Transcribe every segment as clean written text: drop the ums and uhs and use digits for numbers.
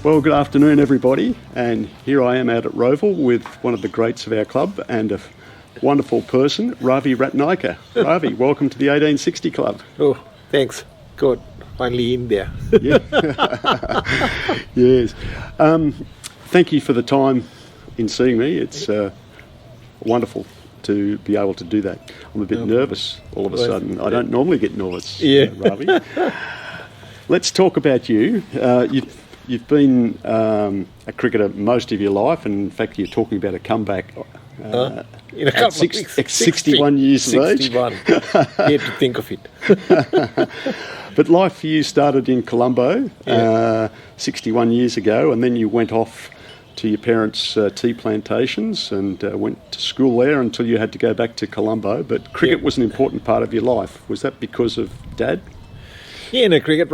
Well, good afternoon, everybody. And here I am out at Roval with one of the greats of our club and a wonderful person, Ravi Ratnayeke. Ravi, welcome to the 1860 Club. Oh, thanks. Good. Finally in there. Yeah. Yes. Thank you for the time in seeing me. It's wonderful to be able to do that. I'm a bit nervous all of a sudden. I don't normally get nervous, Ravi. Let's talk about you. You've been a cricketer most of your life, and in fact, you're talking about a comeback at 61 years of age. 61. Yet to think of it. But life for you started in Colombo 61 years ago, and then you went off to your parents' tea plantations and went to school there until you had to go back to Colombo. But cricket was an important part of your life. Was that because of Dad? Yeah, no, cricket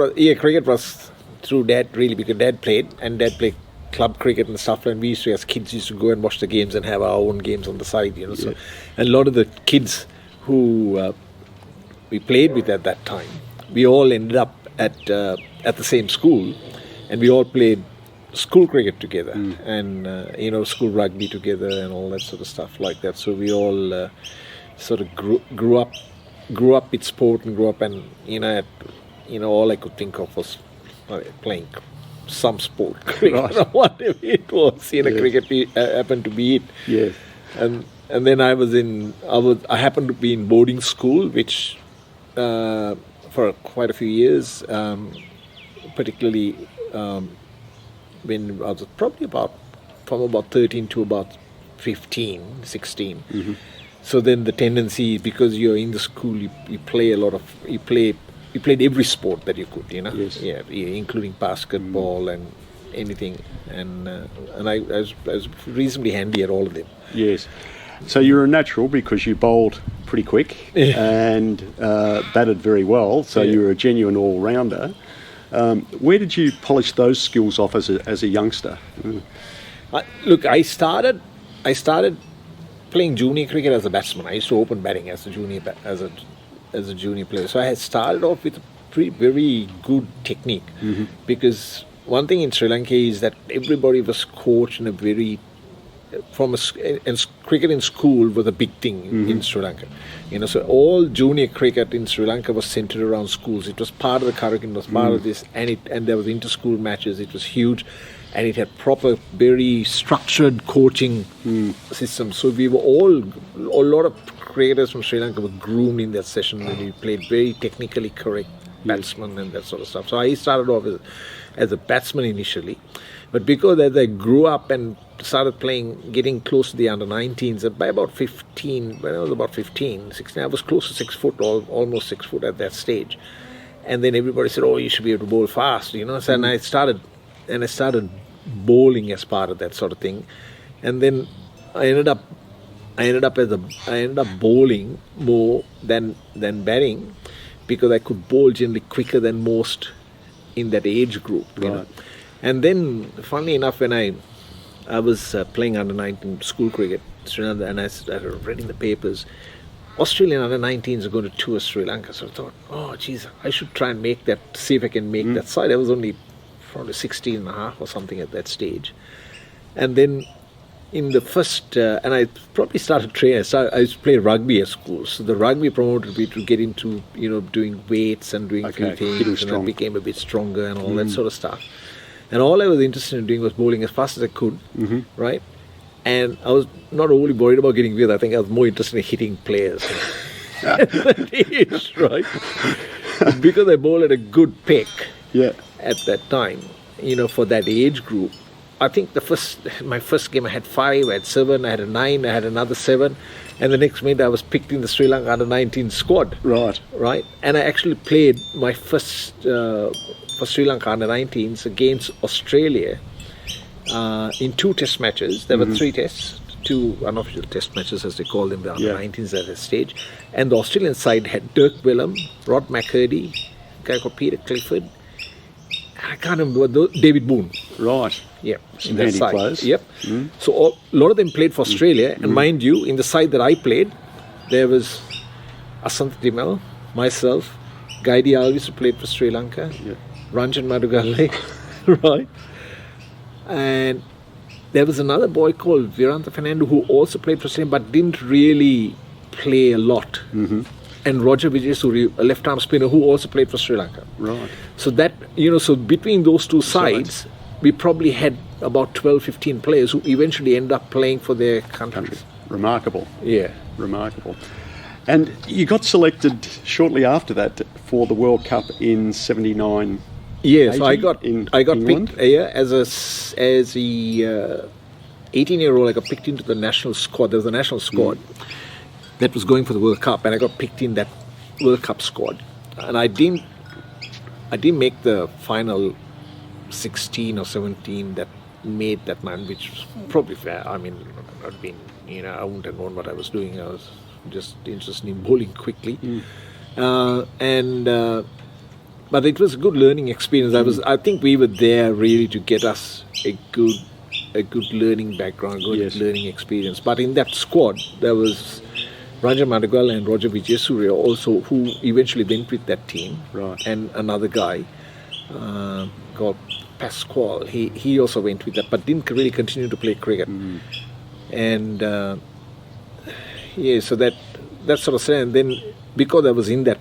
was through Dad, really, because Dad played club cricket and stuff, and we used to, as kids, used to go and watch the games and have our own games on the side, you know. So a lot of the kids who we played with at that time, we all ended up at the same school, and we all played school cricket together and school rugby together and all that sort of stuff like that. So we all sort of grew up with sport and grew up, and all I could think of was playing some sport, cricket or whatever it was. Cricket happened to be it. Yes. And then I happened to be in boarding school, which for quite a few years, particularly when I was probably from about 13 to about 15, 16. Mm-hmm. So then the tendency, because you're in the school, you played every sport that you could, Yes. including basketball and anything, and I was reasonably handy at all of them. Yes. So you're a natural because you bowled pretty quick and batted very well, so you were a genuine all-rounder. Where did you polish those skills off as a youngster? Look, I started playing junior cricket as a batsman. I used to open batting as a junior player. So I had started off with a very good technique, because one thing in Sri Lanka is that everybody was coached in a very and cricket in school was a big thing in Sri Lanka. So all junior cricket in Sri Lanka was centered around schools. It was part of the curriculum, it was part of this, and there was inter-school matches. It was huge, and it had proper, very structured coaching system. So we were a lot of cricketers from Sri Lanka were groomed in that session, when we played very technically correct batsmen and that sort of stuff. So I started off as a batsman initially, but because as I grew up and started playing, getting close to the under-19s, and by about 15, when I was about 15, 16, I was close to 6 foot, almost 6 foot at that stage. And then everybody said, "Oh, you should be able to bowl fast," So and I started bowling as part of that sort of thing, and then I ended up bowling more than batting, because I could bowl generally quicker than most in that age group. And then, funnily enough, when I was playing under-19 school cricket, and I read in the papers, Australian under-19s are going to tour Sri Lanka. So I thought, oh, geez, I should try and make that, see if I can make that side. I was only probably 16 and a half or something at that stage. And then in the first, and I probably started training. I used to play rugby at school. So the rugby promoted me to get into, doing weights and doing few things. And I became a bit stronger and all that sort of stuff. And all I was interested in doing was bowling as fast as I could, right? And I was not overly worried about getting with. I think I was more interested in hitting players at that age, right? Because I bowled at a good peck at that time, for that age group. I think my first game I had 5, I had 7, I had a 9, I had another 7, and the next minute I was picked in the Sri Lanka under-19 squad. Right. And I actually played my first for Sri Lanka under-19s against Australia in 2 test matches. There were 3 tests, 2 unofficial test matches as they call them, the under-19s at that stage. And the Australian side had Dirk Wellham, Rod McCurdy, a guy called Peter Clifford, I can't remember, David Boone. Right. Yeah. Some handy players. Yep. So a lot of them played for Australia, and mind you, in the side that I played, there was Asantha Timal, myself, Gaidi Alvis, who played for Sri Lanka, Ranjan Madugalle, right? And there was another boy called Viranta Fernando who also played for Sri Lanka but didn't really play a lot. Mm-hmm. And Roger Vijayasuriya, a left-arm spinner who also played for Sri Lanka. Right. So that, so between those two sides, we probably had about 12, 15 players who eventually end up playing for their countries. Remarkable. Yeah. Remarkable. And you got selected shortly after that for the World Cup in 79. Yes, I got England? picked as a 18-year-old. I got picked into the national squad. There was a national squad that was going for the World Cup, and I got picked in that World Cup squad. And I didn't make the final 16 or 17 that made that man, which was probably fair. I mean, I wouldn't have known what I was doing. I was just interested in bowling quickly, but it was a good learning experience. I think we were there really to get us a good learning background, good learning experience. But in that squad, there was Ranjan Madigal and Roger Vijayasuriya also, who eventually went with that team, right. And another guy called Pasquale. He also went with that, but didn't really continue to play cricket. And so that sort of said. And then because I was in that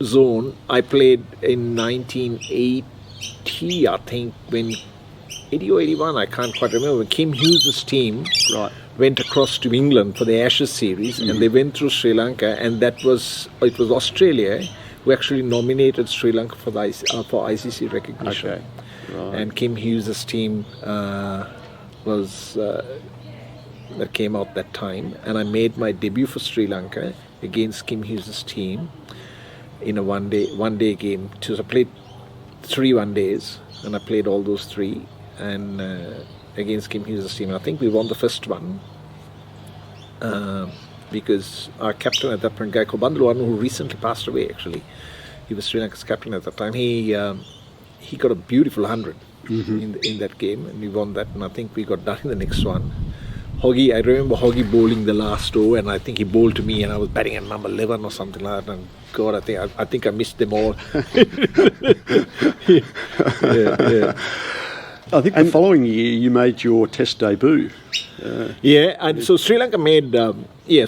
zone, I played in 1980, I think, when 80 or 81, I can't quite remember. Kim Hughes' team went across to England for the Ashes series, and they went through Sri Lanka, and it was Australia who actually nominated Sri Lanka for the ICC recognition. Okay. Right. And Kim Hughes' team that came out that time, and I made my debut for Sri Lanka against Kim Hughes' team in a one day game. So I played 3 one-days, and I played all those 3, and against Kim Hughes' team. I think we won the first one because our captain at that point, guy called Bandru, who recently passed away actually, he was Sri Lanka's captain at that time. He got a beautiful 100 in that game, and we won that. And I think we got done in the next one. Hoggy, I remember Hoggy bowling the last over, and I think he bowled to me, and I was batting at number 11 or something like that. And God, I think I missed them all. yeah. I think the following year you made your Test debut. And so Sri Lanka made.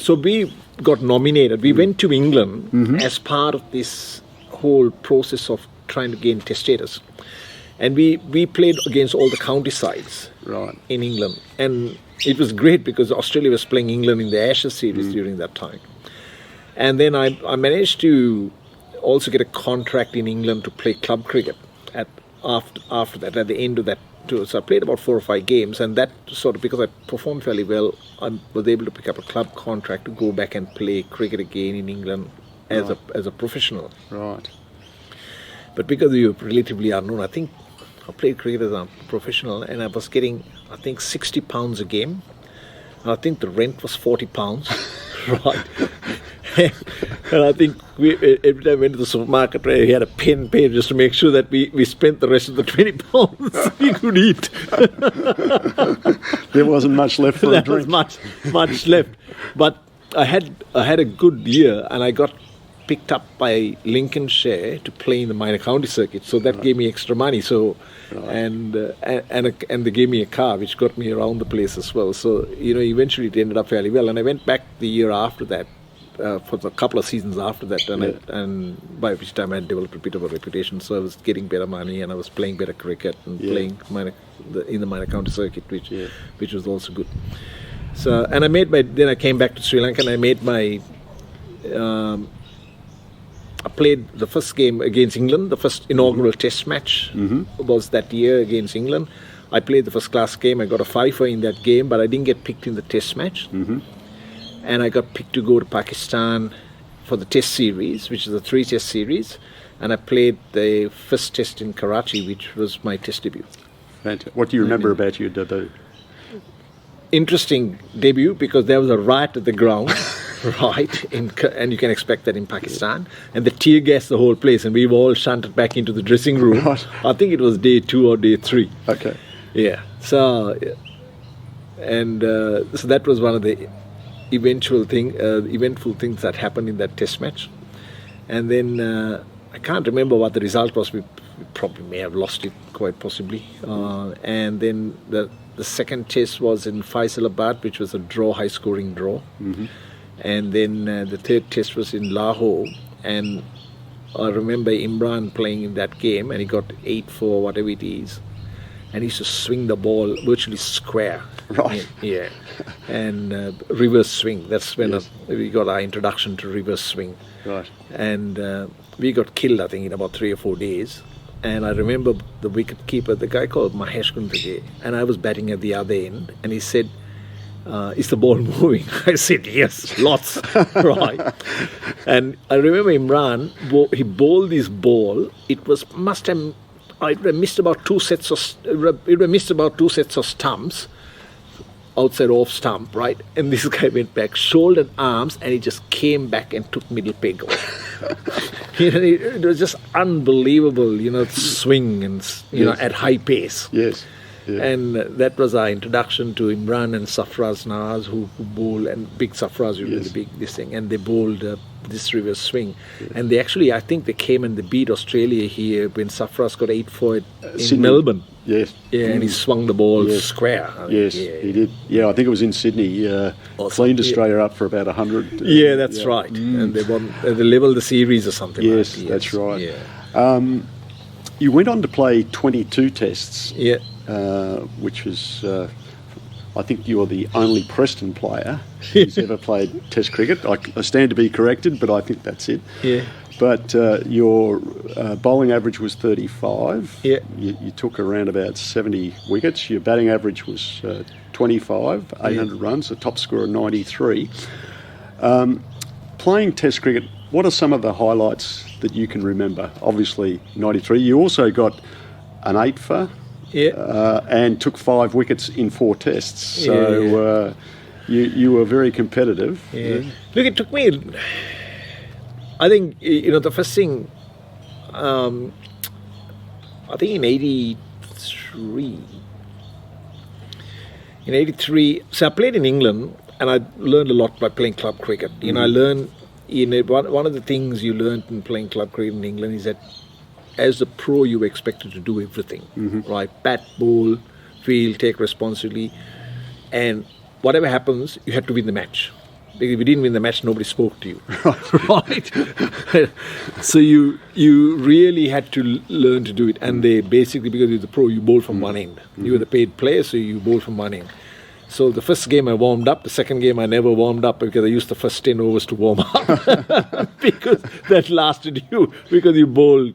So we got nominated. We went to England as part of this whole process of trying to gain Test status, and we played against all the county sides in England, and it was great because Australia was playing England in the Ashes series during that time. And then I managed to also get a contract in England to play club cricket after that, at the end of that tour. So I played about 4 or 5 games, and that sort of, because I performed fairly well, I was able to pick up a club contract to go back and play cricket again in England as a professional. Right. But because we were relatively unknown, I think I played cricket as a professional, and I was getting, I think, £60 a game. And I think the rent was £40, right? And I think every time I went to the supermarket, we had a pen paid just to make sure that we spent the rest of the £20 we could eat. There wasn't much left for a drink. There was much left. But I had a good year, and I got picked up by Lincolnshire to play in the minor county circuit, so that gave me extra money. So, and they gave me a car, which got me around the place as well. So eventually it ended up fairly well, and I went back the year after that, for a couple of seasons after that, and by which time I had developed a bit of a reputation. So I was getting better money, and I was playing better cricket and playing in the minor county circuit, which was also good. So, and then I came back to Sri Lanka, and I made my. I played the first game against England. The first inaugural Test match was that year against England. I played the first class game. I got a 5-for in that game, but I didn't get picked in the Test match. And I got picked to go to Pakistan for the Test series, which is a 3-test series. And I played the first Test in Karachi, which was my Test debut. Fantastic. What do you remember about your debut? Interesting debut, because there was a riot at the ground. Right, and you can expect that in Pakistan, and the tear gassed the whole place, and we were all shunted back into the dressing room. I think it was day 2 or day 3. Okay. Yeah. So, and so that was one of the eventful things that happened in that Test match. And then I can't remember what the result was. probably may have lost it quite possibly. And then the second test was in Faisalabad, which was a draw, high-scoring draw. And then the third test was in Lahore, and I remember Imran playing in that game, and he got 8 for whatever it is, and he used to swing the ball virtually square. Right. Yeah. And reverse swing. That's when we got our introduction to reverse swing. Right. And we got killed, I think, in about 3 or 4 days. And I remember the wicket keeper, the guy called Mahesh Kundrage, and I was batting at the other end, and he said, is the ball moving? I said, yes, lots. Right. And I remember Imran, he bowled this ball. It must have missed about 2 sets of stumps, outside off stump, right? And this guy went back, shouldered arms, and he just came back and took middle peg off. It was just unbelievable, swing and at high pace. Yes. Yeah. And that was our introduction to Imran and Safraz Naz, who bowl, and big Safraz, really big this thing, and they bowled this reverse swing. And they actually, I think they came and they beat Australia here when Safraz got 8 for it in Melbourne. Yes. Yeah, and he swung the ball square. He did. Yeah, I think it was in Sydney. Cleaned Australia up for about 100. Yeah, that's right. And they won. They leveled the series or something. Yes, like that. That's right. Yeah. You went on to play 22 tests. Yeah. Which was, I think you are the only Preston player who's ever played Test cricket. I stand to be corrected, but I think that's it. Yeah. But your bowling average was 35. Yeah. You took around about 70 wickets. Your batting average was 25, 800 runs, the top score of 93. Playing Test cricket, what are some of the highlights that you can remember? Obviously, 93. You also got an 8 for. Yeah. And took 5 wickets in 4 tests. So you were very competitive. Yeah. Look, it took me, I think, the first thing, I think in 83, so I played in England, and I learned a lot by playing club cricket. I learned, one of the things you learned in playing club cricket in England is that as a pro, you were expected to do everything, right? Bat, bowl, field, take responsibility, and whatever happens, you had to win the match. Because if you didn't win the match, nobody spoke to you, right? So you really had to learn to do it, and they basically, because you're the pro, you bowl from one end. You were the paid player, so you bowl from one end. So the first game I warmed up, the second game I never warmed up because I used the first 10 overs to warm up because that lasted you, because you bowled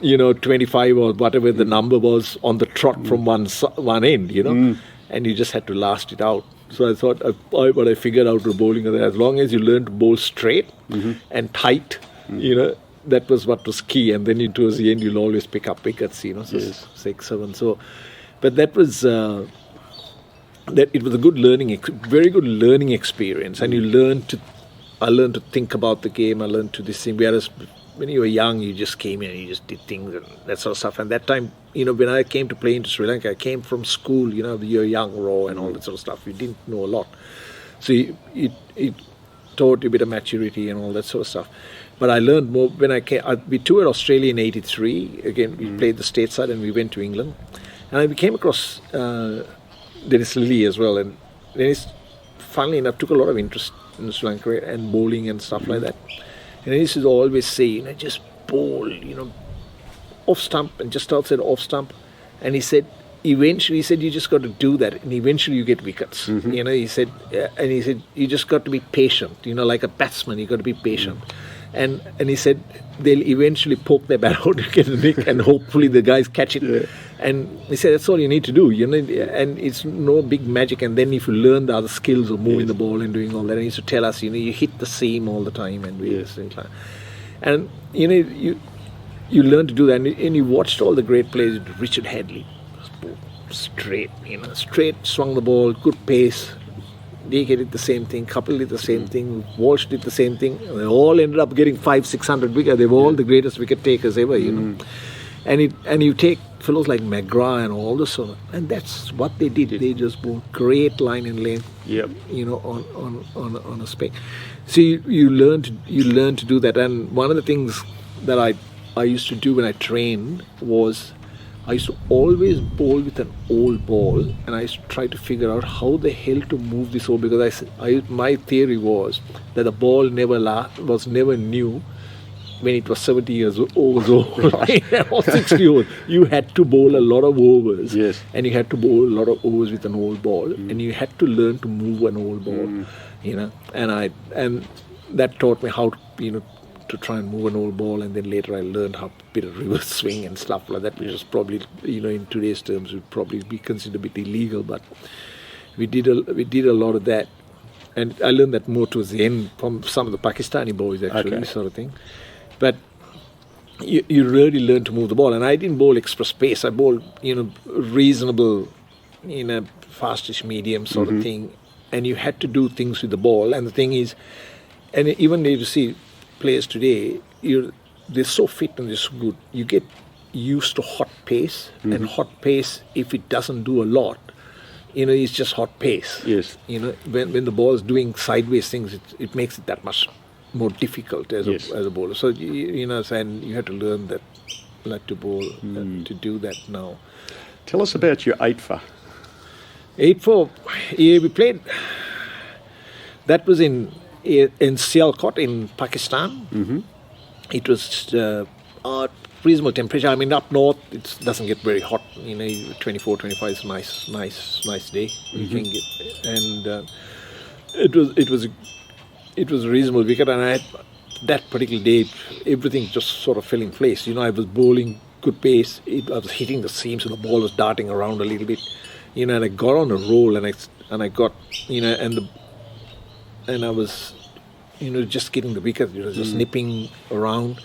25 or whatever the number was on the trot from one end, and you just had to last it out. So I thought, what I figured out with bowling, as long as you learn to bowl straight and tight, that was what was key. And then towards the end, you'll always pick up wickets, so 6, 7. So, but that was it was a good very good learning experience, and I learned to think about the game. I learned to this thing. Whereas when you were young, you just came in and you just did things and that sort of stuff. And that time, when I came to play into Sri Lanka, I came from school, you're young, raw and all that sort of stuff. You didn't know a lot. So it taught you a bit of maturity and all that sort of stuff. But I learned more when I came. We toured Australia in 83. Again, we played the stateside and we went to England. And I came across Dennis Lillee as well. And Dennis, funnily enough, took a lot of interest in Sri Lanka and bowling and stuff like that. And he used to always say, just bowl, off stump and just outside off stump. And he said, eventually, you just got to do that, and eventually you get wickets. He said, you just got to be patient. Like a batsman, you got to be patient. And he said they'll eventually poke their bat out and get a nick, and hopefully the guys catch it. Yeah. And he said that's all you need to do. And it's no big magic. And then if you learn the other skills of moving the ball and doing all that, and he used to tell us, you hit the seam all the time and things like that. And you learn to do that. And you watched all the great players. Richard Hadley, straight, swung the ball, good pace. DK did the same thing, Kapil did the same thing, Walsh did the same thing. They all ended up getting 500-600 wickets. They were all the greatest wicket takers ever, And you take fellows like McGrath and all this sort of, and that's what they did. They just bowled great line and length, on a spec. So you learn to do that. And one of the things that I I used to do when I trained was I used to always bowl with an old ball, and I used to try to figure out how the hell to move this old, because my theory was that the ball was never new when it was 70 years old or 60 years old. You had to bowl a lot of overs, yes, and you had to bowl a lot of overs with an old ball, and you had to learn to move an old ball, and that taught me how to try and move an old ball, and then later I learned how to bit of reverse swing and stuff like that, which was probably, in today's terms would probably be considered a bit illegal, but we did a lot of that, and I learned that more towards the end from some of the Pakistani boys actually, sort of thing. But you really learn to move the ball, and I didn't bowl express pace. I bowled reasonable, fastish medium sort of thing, and you had to do things with the ball. And the thing is, and even if you see players today, they're so fit and they're so good. You get used to hot pace, and hot pace, if it doesn't do a lot, it's just hot pace. Yes. When the ball is doing sideways things, it makes it that much more difficult as a bowler. So and you have to learn that, like to bowl, to do that now. Tell us about your 8-for. 8-for, we played. That was in Sialkot in Pakistan. It was reasonable temperature. I mean, up north it doesn't get very hot. 24, 25 is a nice day. You can get, and it was a reasonable wicket, and that particular day everything just sort of fell in place. I was bowling good pace. I was hitting the seams, and the ball was darting around a little bit. And I got on a roll, and I got and I was just getting the wicket, just nipping around,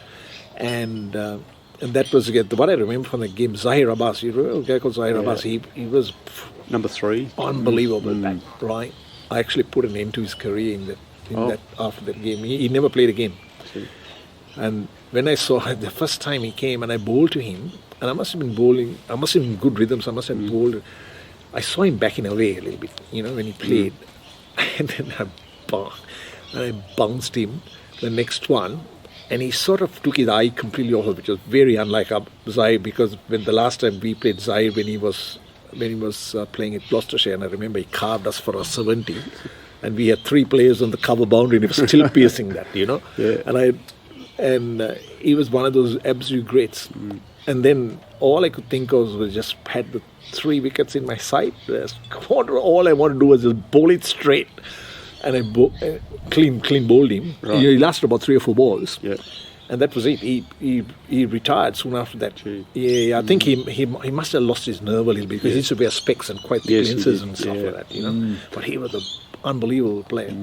and that was what I remember from the game. Zahir Abbas, a guy called Zahir Abbas. He was number 3, unbelievable. That right. I actually put an end to his career that after that game. He never played again. And when I saw the first time he came and I bowled to him, and I must have been bowling, I must have been good rhythms, I must have bowled. I saw him backing away a little bit, when he played, and then I bounced him the next one, and he sort of took his eye completely off, which was very unlike Zahir, because when the last time we played Zahir, when he was playing at Gloucestershire, and I remember he carved us for a 70, and we had 3 players on the cover boundary, and he was still piercing that, Yeah. And he was one of those absolute greats. And then all I could think of was just had the 3 wickets in my sight. All I wanted to do was just bowl it straight, and I clean bowled him. Right. He lasted about 3 or 4 balls. Yeah. And that was it. He retired soon after that. Gee. Yeah, I think he must have lost his nerve a little bit, because he used to wear specs and quite thick lenses and stuff like that, But he was an unbelievable player.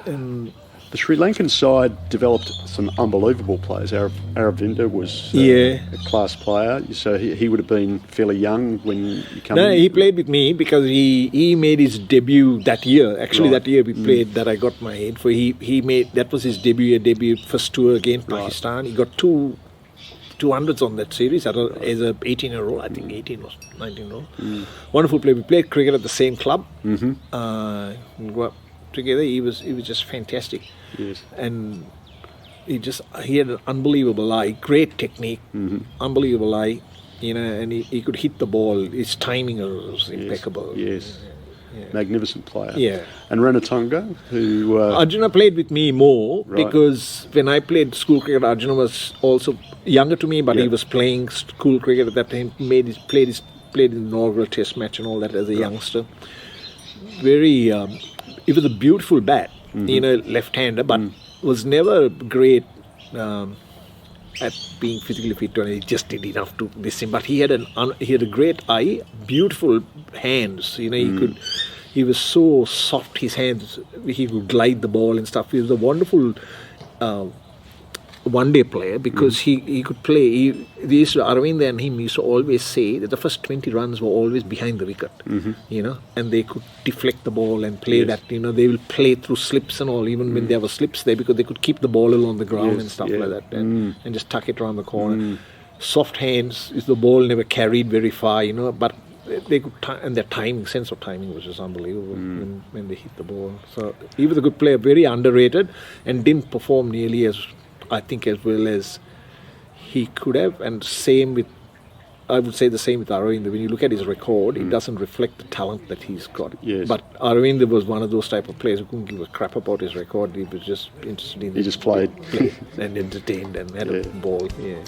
And the Sri Lankan side developed some unbelievable players. Aravinda was a class player, so he would have been fairly young when you come in. No, he played with me because he made his debut that year. Actually, that year we played, that I got my head for. He made, that was his debut first tour against Pakistan. He got 200s on that series as a 18-year-old, I think 18 or 19-year-old. Wonderful player. We played cricket at the same club. Together, he was just fantastic. Yes. And he had an unbelievable eye, great technique, unbelievable eye, and he could hit the ball. His timing was impeccable. Yes. Yeah. Magnificent player. Yeah. And Ranatunga, who Arjuna played with me more, because when I played school cricket, Arjuna was also younger to me, but he was playing school cricket at that time. Played the inaugural test match and all that as a youngster. Very. It was a beautiful bat, left-hander, but was never great at being physically fit. And he just did enough to this thing. But he had a great eye, beautiful hands. He was so soft. His hands, he could glide the ball and stuff. He was a wonderful one-day player, because he could play. Aravind and him used to always say that the first 20 runs were always behind the wicket, and they could deflect the ball and play that. They will play through slips and all, even when there were slips there, because they could keep the ball along the ground and stuff like that, and just tuck it around the corner. Soft hands, the ball never carried very far, but they could, and their sense of timing was just unbelievable when they hit the ball. So he was a good player, very underrated, and didn't perform nearly as well as he could have, and same with, I would say the same with Aravinda. When you look at his record, it doesn't reflect the talent that he's got. Yes. But Aravinda was one of those type of players who couldn't give a crap about his record. He was just interested in He just played. And entertained and had a ball. Yeah.